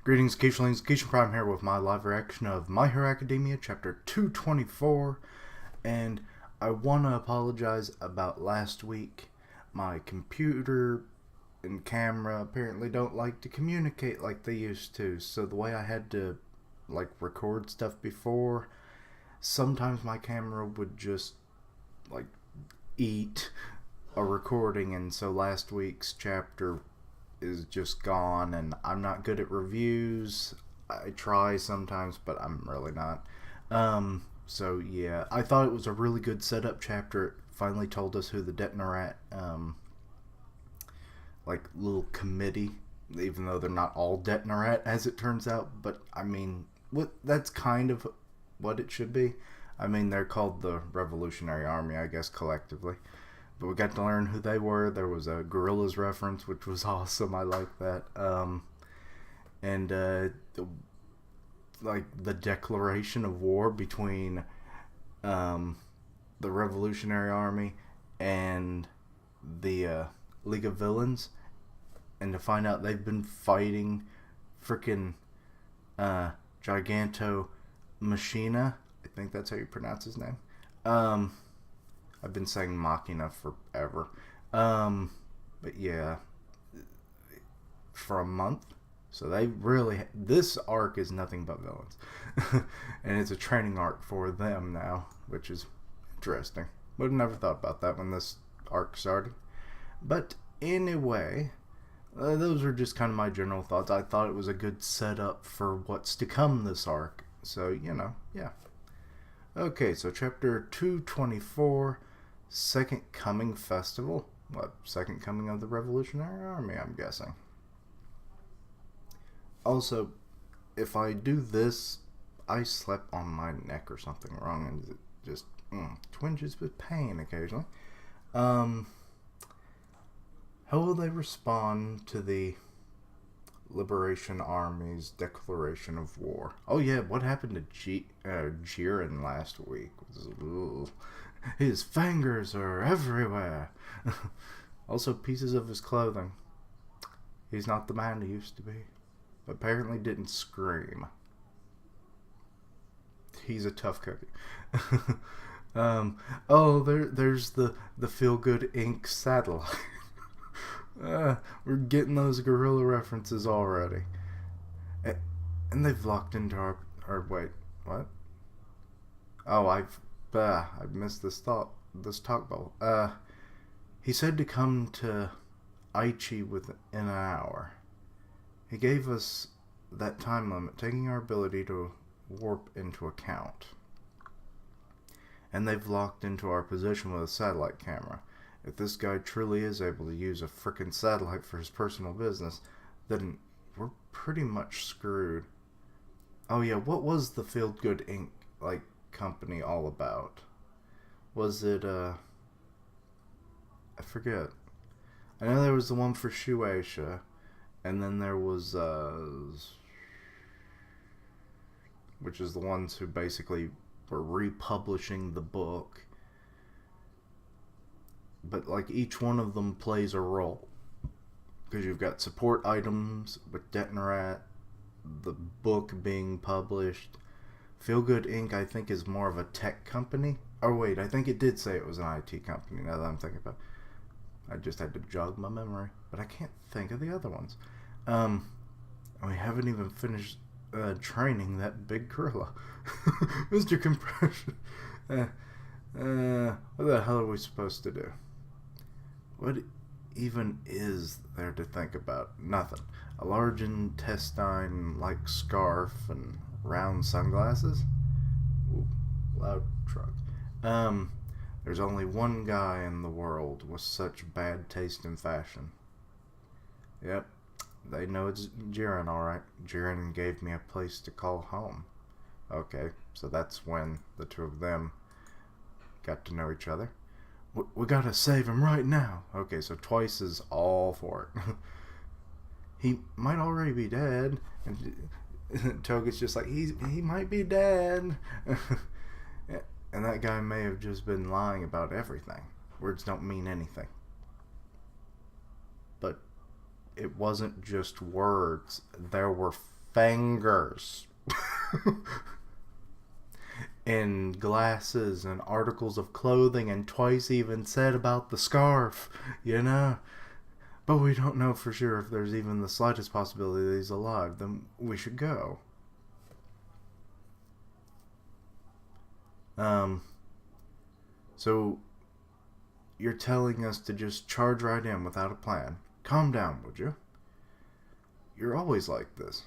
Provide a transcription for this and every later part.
Greetings, Geishlings. Geisha Prime here with my live reaction of My Hero Academia, Chapter 224. And I want to apologize about last week. My computer and camera apparently don't like to communicate like they used to. So the way I had to, record stuff before, sometimes my camera would just, eat a recording. And so last week's chapter is just gone, and I'm not good at reviews. I try sometimes, but I'm really not. So yeah, I thought it was a really good setup chapter. It finally told us who the Detnerat, little committee, even though they're not all Detnerat as it turns out, but I mean, that's kind of what it should be. I mean, they're called the Revolutionary Army, I guess, collectively. But we got to learn who they were. There was a Gorillas reference, which was awesome. I like that. The declaration of war between the Revolutionary Army and the League of Villains, and to find out they've been fighting freaking Giganto Machina. I think that's how you pronounce his name. I've been saying Machina forever. But yeah, for a month. So they really, this arc is nothing but villains. And it's a training arc for them now, which is interesting. Would have never thought about that when this arc started. But anyway, those are just kind of my general thoughts. I thought it was a good setup for what's to come this arc. So, yeah. Okay, so chapter 224, Second Coming Festival. What, Second Coming of the Revolutionary Army, I'm guessing. Also, if I do this, I slept on my neck or something wrong, and it just twinges with pain occasionally. How will they respond to the Liberation Army's declaration of war? Oh yeah, what happened to Jiren last week? His fingers are everywhere. Also, pieces of his clothing. He's not the man he used to be. Apparently didn't scream. He's a tough cookie. There's the Feel Good Inc. satellite. We're getting those gorilla references already. And they've locked into our wait, what? Oh, I missed this talk bubble. He said to come to Aichi within an hour. He gave us that time limit, taking our ability to warp into account. And they've locked into our position with a satellite camera. If this guy truly is able to use a frickin' satellite for his personal business, then we're pretty much screwed. Oh yeah, what was the Feel Good Inc. company all about? Was it I forget. I know there was the one for Shueisha, and then there was which is the ones who basically were republishing the book. But each one of them plays a role, because you've got support items with Detnerat, the book being published. Feel Good Inc. I think is more of a tech company. Oh wait, I think it did say it was an IT company, now that I'm thinking about it. I just had to jog my memory, but I can't think of the other ones. We haven't even finished training that big gorilla. Mr. Compression. What the hell are we supposed to do? What even is there to think about? Nothing. A large intestine-like scarf and round sunglasses? Ooh, loud truck. There's only one guy in the world with such bad taste in fashion. Yep, they know it's Jiren, alright. Jiren gave me a place to call home. Okay, so that's when the two of them got to know each other. We gotta save him right now. Okay, so Twice is all for it. He might already be dead. And Toga's just like, he might be dead. And that guy may have just been lying about everything. Words don't mean anything. But it wasn't just words. There were fingers. In glasses and articles of clothing, and twice even said about the scarf, you know? But we don't know for sure if there's even the slightest possibility that he's alive. Then we should go. So you're telling us to just charge right in without a plan. Calm down, would you? You're always like this.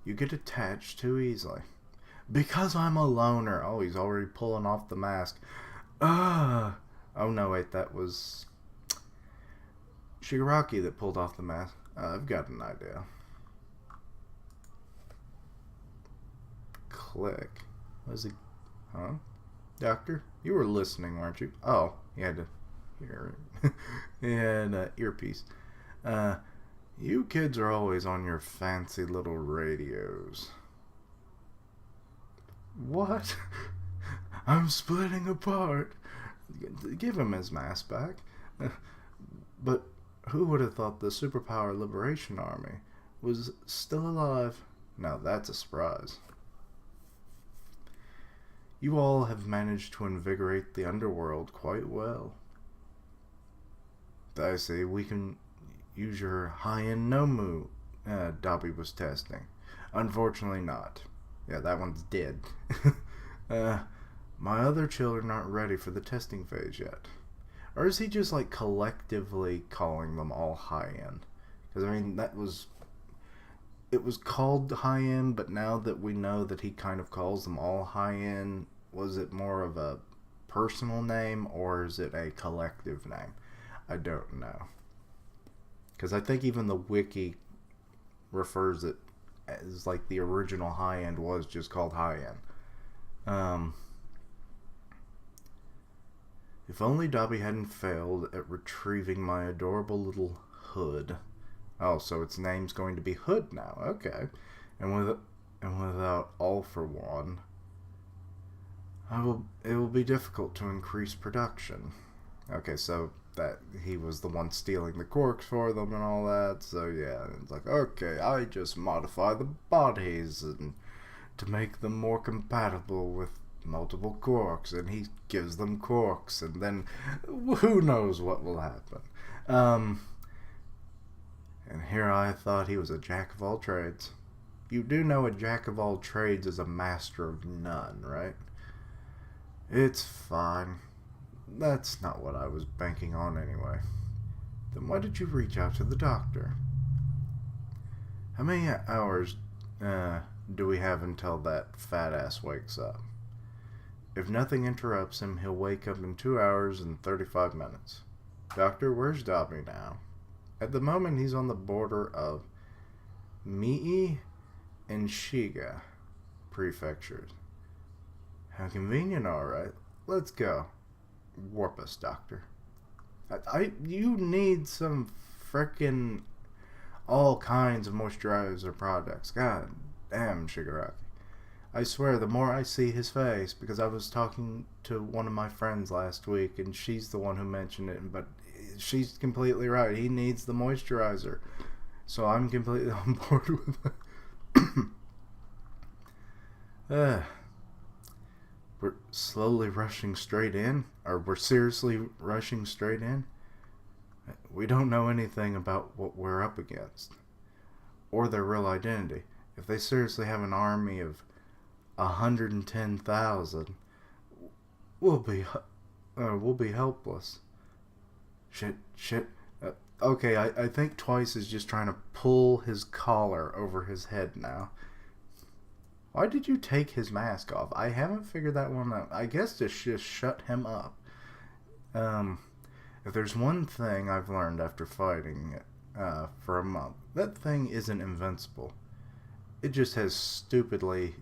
You get attached too easily. Because I'm a loner. Oh, he's already pulling off the mask. Oh no, wait, that was Shigaraki that pulled off the mask. I've got an idea. Click. Was it? Huh? Doctor? You were listening, weren't you? Oh, you had to hear it. And earpiece. You kids are always on your fancy little radios. What? I'm splitting apart. Give him his mask back. But who would have thought the Superpower Liberation Army was still alive? Now that's a surprise. You all have managed to invigorate the underworld quite well. I say we can use your high-end Nomu Dobby was testing. Unfortunately not. Yeah, that one's dead. My other children aren't ready for the testing phase yet. Or is he just like collectively calling them all high-end? Because I mean, it was called high-end, but now that we know that he kind of calls them all high-end, was it more of a personal name or is it a collective name? I don't know. Because I think even the wiki refers it as like the original high-end was just called high-end. If only Dobby hadn't failed at retrieving my adorable little Hood. Oh, so its name's going to be Hood now. Okay. And without All for One, it will be difficult to increase production. Okay, so that he was the one stealing the corks for them and all that. So yeah, it's like, okay, I just modify the bodies and to make them more compatible with multiple corks, and he gives them corks, and then who knows what will happen. And here I thought he was a jack of all trades. You do know a jack of all trades is a master of none, right? It's fine. That's not what I was banking on anyway. Then why did you reach out to the doctor? How many hours do we have until that fat ass wakes up? If nothing interrupts him, he'll wake up in 2 hours and 35 minutes. Doctor, where's Dobby now? At the moment, he's on the border of Mii and Shiga prefectures. How convenient, alright. Let's go. Warp us, Doctor. You need some frickin' all kinds of moisturizer products. God damn, Shigaraki. I swear, the more I see his face, because I was talking to one of my friends last week, and she's the one who mentioned it, but she's completely right. He needs the moisturizer. So I'm completely on board with it. We're slowly rushing straight in? Or we're seriously rushing straight in? We don't know anything about what we're up against. Or their real identity. If they seriously have an army of 110,000, we'll be helpless. Shit. Okay, I think Twice is just trying to pull his collar over his head now. Why did you take his mask off? I haven't figured that one out. I guess to just shut him up. If there's one thing I've learned after fighting it for a month, that thing isn't invincible. It just has stupidly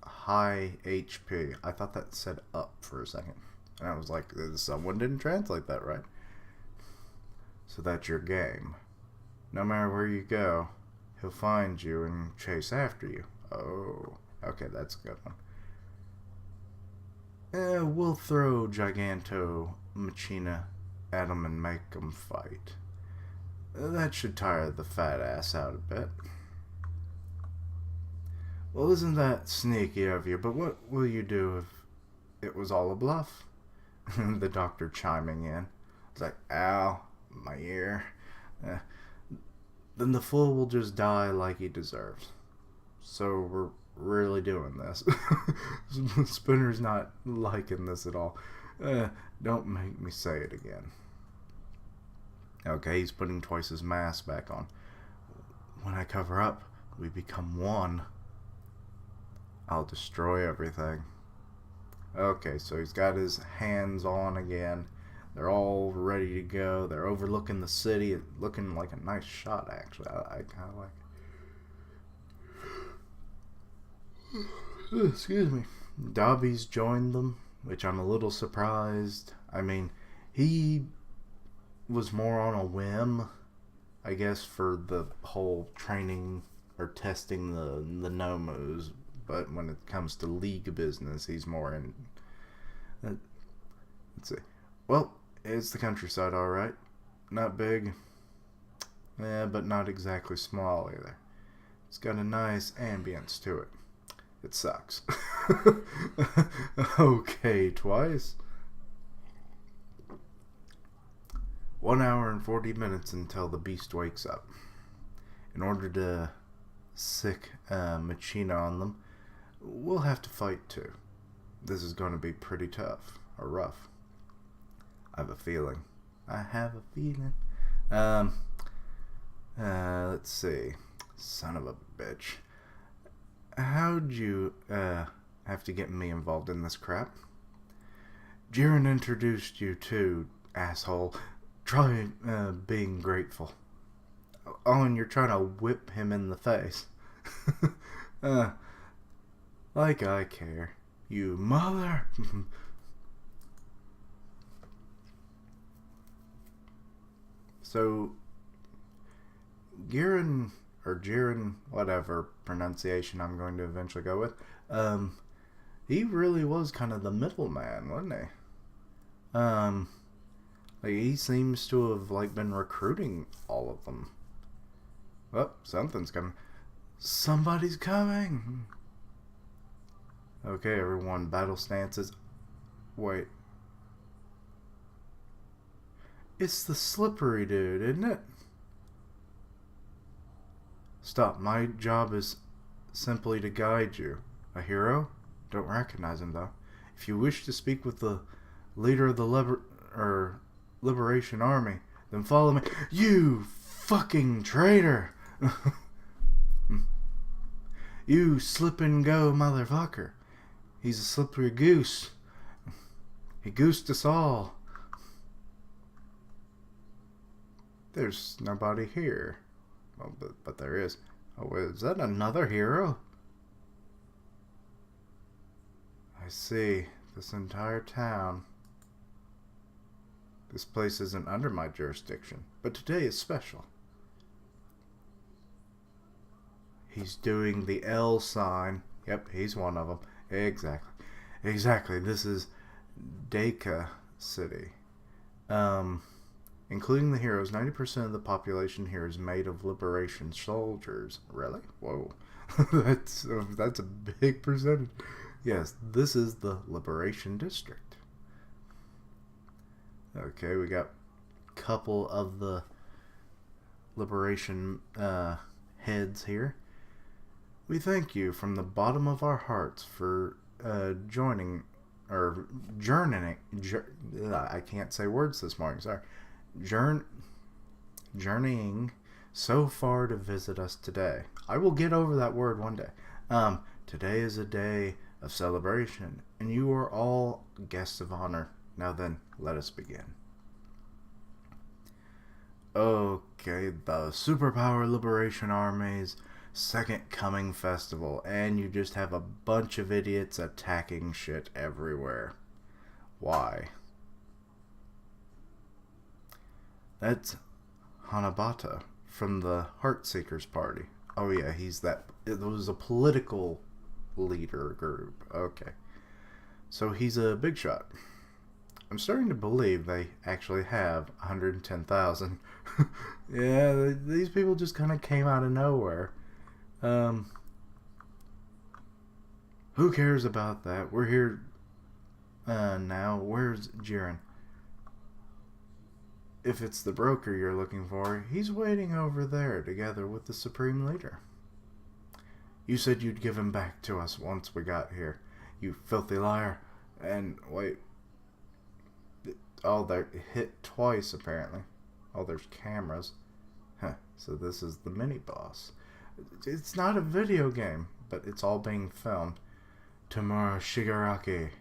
high HP. I thought that said up for a second. And I was like, someone didn't translate that right. So that's your game. No matter where you go, he'll find you and chase after you. Oh, okay, that's a good one. We'll throw Giganto Machina at him and make him fight. That should tire the fat ass out a bit. Well, isn't that sneaky of you, but what will you do if it was all a bluff? The doctor chiming in. It's like, ow, my ear. Eh, then the fool will just die like he deserves. So we're really doing this. Spinner's not liking this at all. Don't make me say it again. Okay, he's putting twice his mask back on. When I cover up, we become one. I'll destroy everything. Okay, so he's got his hands on again. They're all ready to go. They're overlooking the city. Looking like a nice shot, actually. I kind of like it. Excuse me. Dobby's joined them, which I'm a little surprised. I mean, he was more on a whim, I guess, for the whole training or testing the Nomos. But when it comes to league business, he's more in. Let's see. Well, it's the countryside, all right. Not big. Yeah, but not exactly small either. It's got a nice ambience to it. It sucks. Okay, twice. 1 hour and 40 minutes until the beast wakes up. In order to sick Machina on them, we'll have to fight too. This is going to be pretty tough or rough. I have a feeling. Let's see. Son of a bitch. How'd you have to get me involved in this crap? Jiren introduced you to, asshole. Try being grateful. Oh, and you're trying to whip him in the face. Like I care. You mother. So, Jiren, whatever pronunciation I'm going to eventually go with, he really was kind of the middleman, wasn't he? Like, he seems to have, like, been recruiting all of them. Oh, something's coming. Somebody's coming! Okay, everyone, battle stances. Wait. It's the slippery dude, isn't it? Stop, my job is simply to guide you. A hero? Don't recognize him, though. If you wish to speak with the leader of the Liberation Army, then follow me. You fucking traitor! You slip and go motherfucker. He's a slippery goose. He goosed us all. There's nobody here. Well, but there is. Oh, is that another hero? I see. This entire town. This place isn't under my jurisdiction, but today is special. He's doing the L sign. Yep, he's one of them. Exactly. This is Deka City. Including the heroes, 90% of the population here is made of liberation soldiers. Really? Whoa. That's a big percentage. Yes, this is the Liberation District. Okay, we got a couple of the Liberation heads here. We thank you from the bottom of our hearts for journeying. I can't say words this morning, sorry. Journeying so far to visit us today. I will get over that word one day. Today is a day of celebration, and you are all guests of honor. Now then, let us begin. Okay, the Superpower Liberation Army's Second Coming Festival, and you just have a bunch of idiots attacking shit everywhere. Why? That's Hanabata from the Heartseekers Party. Oh yeah, it was a political leader group. Okay. So he's a big shot. I'm starting to believe they actually have 110,000. Yeah, these people just kind of came out of nowhere. Who cares about that? We're here now. Where's Jiren? If it's the broker you're looking for, he's waiting over there together with the Supreme Leader. You said you'd give him back to us once we got here. You filthy liar. And wait. Oh, they're hit twice apparently. Oh, there's cameras. Huh. So this is the mini-boss. It's not a video game, but it's all being filmed. Tomorrow Shigaraki.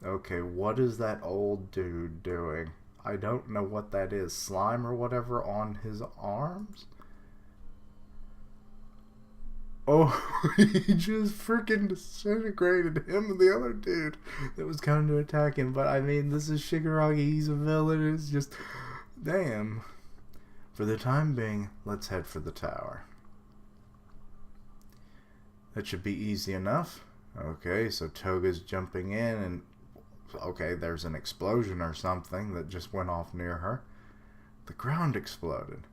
Okay, what is that old dude doing? I don't know what that is. Slime or whatever on his arms? Oh, he just freaking disintegrated him and the other dude that was coming to attack him. But I mean, this is Shigaraki. He's a villain. It's just, damn. For the time being, let's head for the tower. That should be easy enough. Okay, so Toga's jumping in and... Okay, there's an explosion or something that just went off near her. The ground exploded.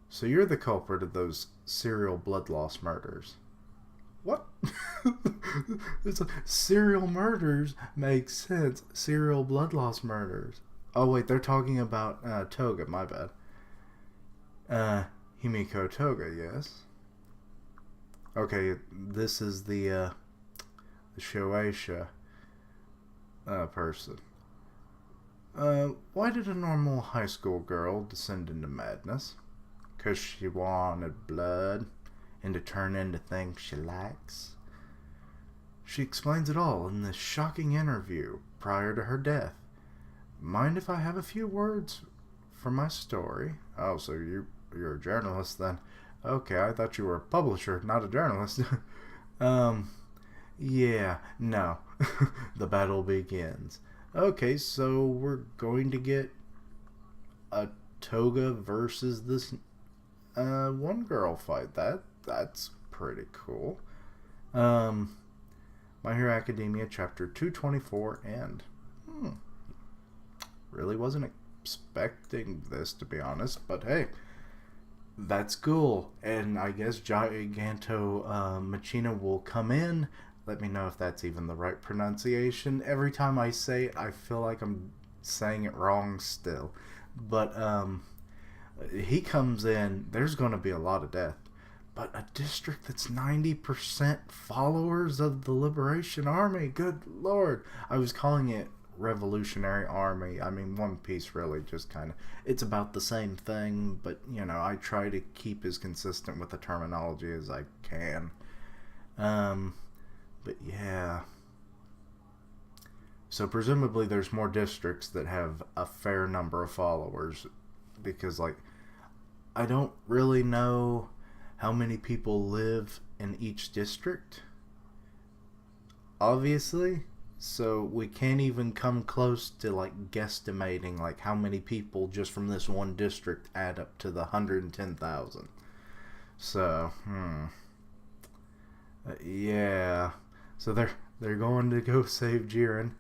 So you're the culprit of those serial blood loss murders. What? It's like, serial murders makes sense. Serial blood loss murders. Oh wait, they're talking about Toga, my bad. Himiko Toga, yes. Okay, this is the Shueisha person. Why did a normal high school girl descend into madness? 'Cause she wanted blood and to turn into things she likes. She explains it all in this shocking interview prior to her death. Mind if I have a few words for my story? Oh, so you're a journalist then. Okay, I thought you were a publisher, not a journalist. Yeah, no. The battle begins. Okay, so we're going to get a Toga versus this one girl fight. That's pretty cool. My Hero Academia chapter 224 end. Really wasn't expecting this, to be honest, but hey, that's cool. And I guess Giganto Machina will come in. Let me know if that's even the right pronunciation. Every time I say it, I feel like I'm saying it wrong still. But he comes in. There's going to be a lot of death. But a district that's 90% followers of the Liberation Army. Good Lord. I was calling it Revolutionary Army. I mean, One Piece really just kind of... It's about the same thing. But, you know, I try to keep as consistent with the terminology as I can. But yeah. So presumably there's more districts that have a fair number of followers. Because, like, I don't really know how many people live in each district. Obviously. So we can't even come close to, like, guesstimating, like, how many people just from this one district add up to the 110,000. So, yeah. So they're going to go save Jiren,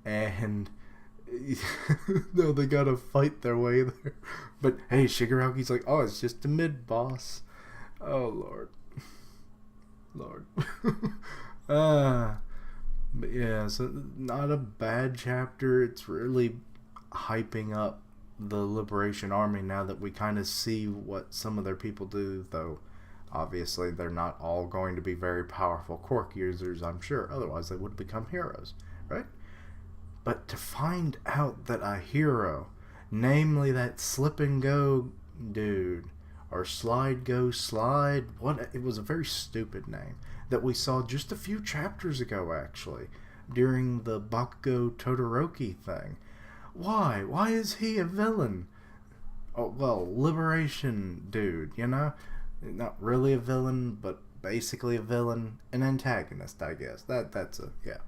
and no, they gotta fight their way there. But hey, Shigaraki's like, oh, it's just a mid boss. Oh Lord. But yeah, so not a bad chapter. It's really hyping up the Liberation Army now that we kind of see what some of their people do, though. Obviously, they're not all going to be very powerful quirk users, I'm sure. Otherwise, they would become heroes, right? But to find out that a hero, namely that Slip and Go dude, or Slide Go Slide, it was a very stupid name, that we saw just a few chapters ago, actually, during the Bakugo Todoroki thing. Why? Why is he a villain? Oh, well, Liberation dude, you know? Not really a villain, but basically a villain. An antagonist, I guess. That's a, yeah.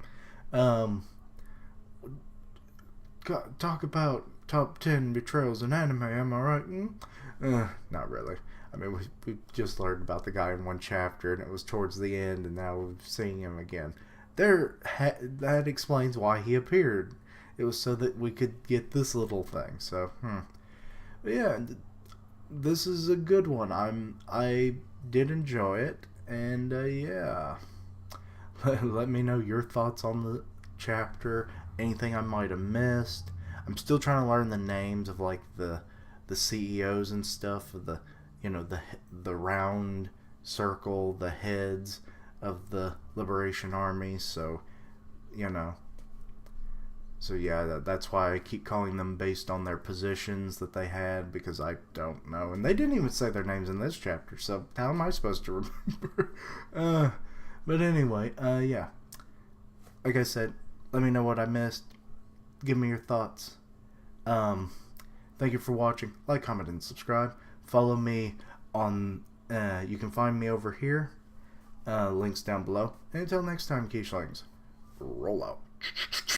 Talk about top 10 betrayals in anime, am I right? Not really. I mean, we just learned about the guy in one chapter, and it was towards the end, and now we're seeing him again. That explains why he appeared. It was so that we could get this little thing, so, But yeah, this is a good one. I did enjoy it, and yeah. Let me know your thoughts on the chapter, anything I might have missed. I'm still trying to learn the names of like the CEOs and stuff of the, the round circle, the heads of the Liberation Army. So, you know, so yeah, that's why I keep calling them based on their positions that they had, because I don't know, and they didn't even say their names in this chapter. So how am I supposed to remember? But anyway, yeah. Like I said, let me know what I missed. Give me your thoughts. Thank you for watching. Like, comment, and subscribe. Follow me on. You can find me over here. Links down below. And until next time, Keyshlings, roll out.